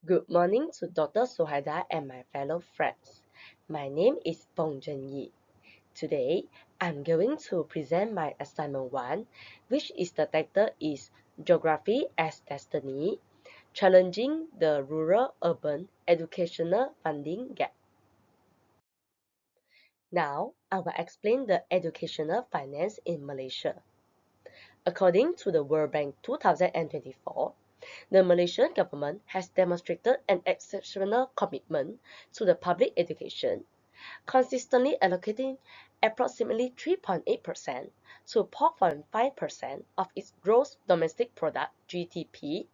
Good morning to Dr. Suhaida and my fellow friends. My name is Bong Zhen Yi. Today, I'm going to present my assignment 1, which is the title is Geography as Destiny, Challenging the Rural-Urban Educational Funding Gap. Now, I will explain the educational finance in Malaysia. According to the World Bank 2024, the Malaysian government has demonstrated an exceptional commitment to the public education, consistently allocating approximately 3.8% to 4.5% of its gross domestic product (GDP),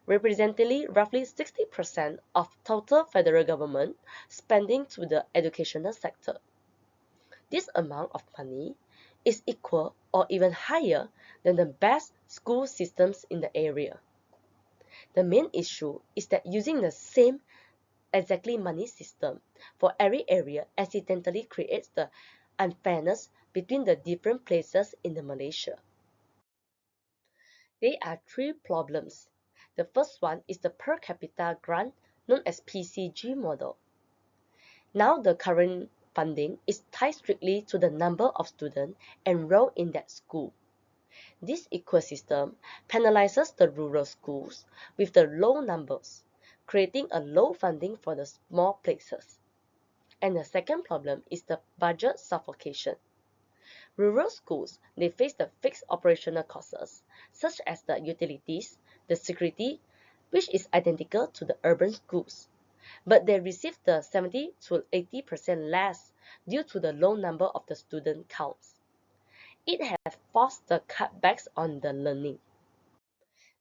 representing roughly 60% of total federal government spending to the educational sector. This amount of money is equal or even higher than the best school systems in the area. The main issue is that using the same exactly money system for every area accidentally creates the unfairness between the different places in the Malaysia. There are three problems. The first one is the per capita grant known as PCG model. Now the current funding is tied strictly to the number of students enrolled in that school. This ecosystem penalizes the rural schools with the low numbers, creating a low funding for the small places. And the second problem is the budget suffocation. Rural schools, they face the fixed operational costs, such as the utilities, the security, which is identical to the urban schools. But they receive the 70 to 80% less due to the low number of the student counts. It has forced the cutbacks on the learning.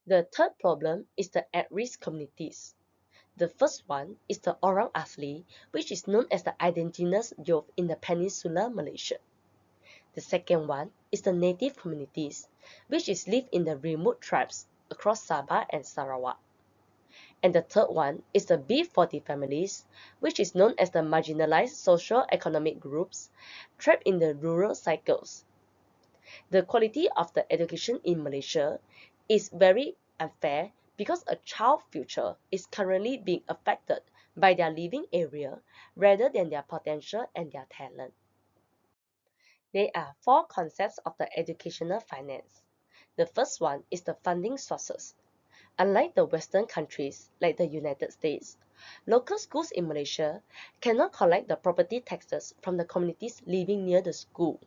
The third problem is the at-risk communities. The first one is the Orang Asli, which is known as the indigenous youth in the peninsular Malaysia. The second one is the native communities, which is live in the remote tribes across Sabah and Sarawak. And the third one is the B40 families, which is known as the marginalized socio-economic groups trapped in the rural cycles. The quality of the education in Malaysia is very unfair because a child's future is currently being affected by their living area rather than their potential and their talent. There are four concepts of the educational finance. The first one is the funding sources. Unlike the Western countries like the United States, local schools in Malaysia cannot collect the property taxes from the communities living near the school.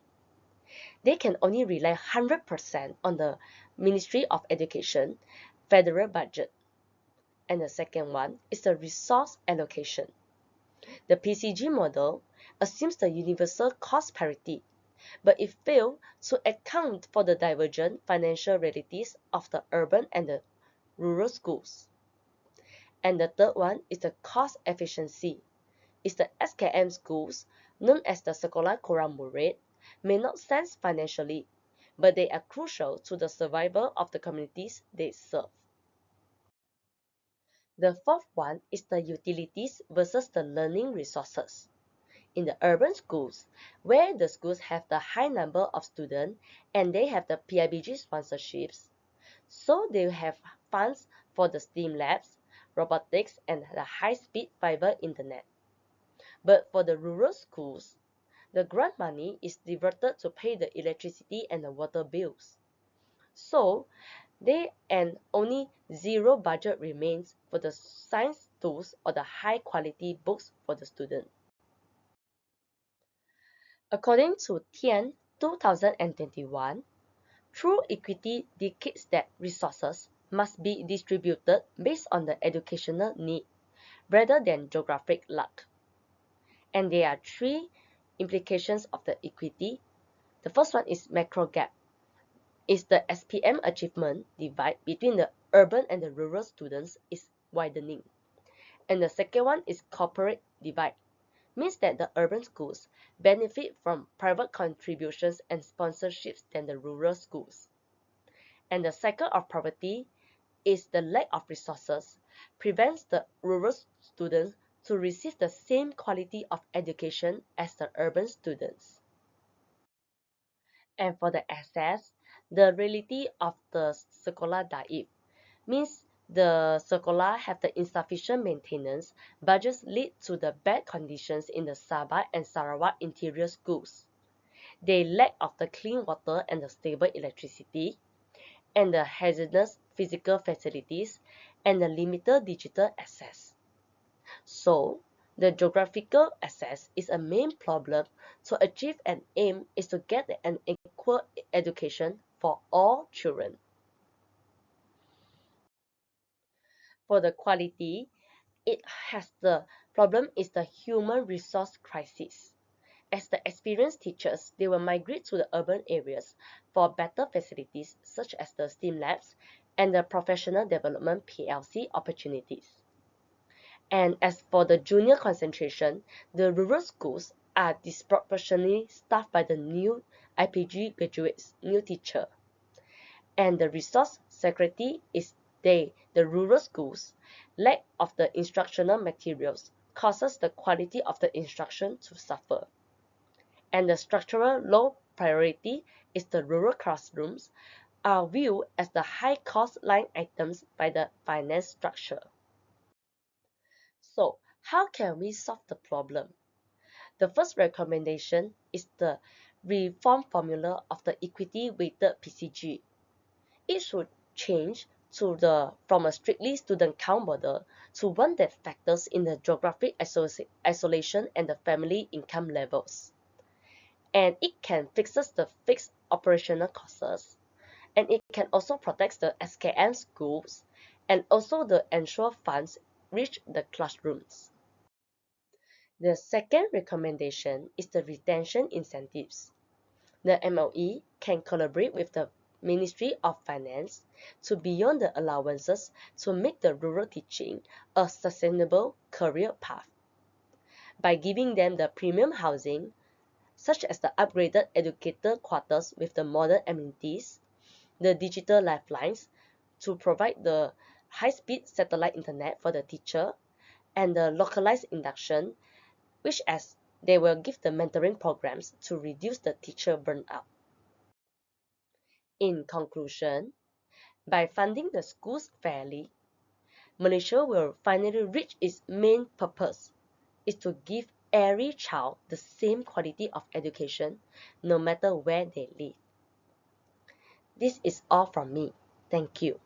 They can only rely 100% on the Ministry of Education federal budget. And the second one is the resource allocation. The PCG model assumes the universal cost parity, but it fails to account for the divergent financial realities of the urban and the rural schools. And the third one is the cost efficiency. Is the SKM schools, known as the Sekolah Kurang Murid, may not sense financially, but they are crucial to the survival of the communities they serve. The fourth one is the utilities versus the learning resources. In the urban schools, where the schools have the high number of students and they have the PIBG sponsorships, so they have funds for the STEAM labs, robotics, and the high-speed fiber internet. But for the rural schools, the grant money is diverted to pay the electricity and the water bills. So, only zero budget remains for the science tools or the high-quality books for the student. According to Tian 2021, true equity dictates that resources must be distributed based on the educational need rather than geographic luck. And there are three implications of the equity. The first one is macro gap. Is the SPM achievement divide between the urban and the rural students is widening. And the second one is corporate divide. Means that the urban schools benefit from private contributions and sponsorships than the rural schools. And the cycle of poverty is the lack of resources prevents the rural students to receive the same quality of education as the urban students. And for the access, the reality of the Sekolah Daib means The sekolah have the insufficient maintenance, budgets lead to the bad conditions in the Sabah and Sarawak interior schools. They lack of the clean water and the stable electricity, and the hazardous physical facilities, and the limited digital access. So, the geographical access is a main problem. To achieve an aim is to get an equal education for all children. For the quality, it has the problem is the human resource crisis. As the experienced teachers, they will migrate to the urban areas for better facilities such as the STEAM labs and the professional development PLC opportunities. And as for the junior concentration, the rural schools are disproportionately staffed by the new IPG graduates, new teacher. And the resource security is the rural schools, lack of the instructional materials causes the quality of the instruction to suffer. And the structural low priority is the rural classrooms are viewed as the high cost line items by the finance structure. So, how can we solve the problem? The first recommendation is the reform formula of the equity weighted PCG. It should change from a strictly student count model to one that factors in the geographic isolation and the family income levels. And it can fixes the fixed operational costs, and it can also protect the SKM schools, and also the ensure funds reach the classrooms. The second recommendation is the retention incentives. The MOE can collaborate with the Ministry of Finance to beyond the allowances to make the rural teaching a sustainable career path. By giving them the premium housing, such as the upgraded educator quarters with the modern amenities, the digital lifelines to provide the high-speed satellite internet for the teacher, and the localized induction, which as they will give the mentoring programs to reduce the teacher burnout. In conclusion, by funding the schools fairly, Malaysia will finally reach its main purpose, is to give every child the same quality of education no matter where they live. This is all from me. Thank you.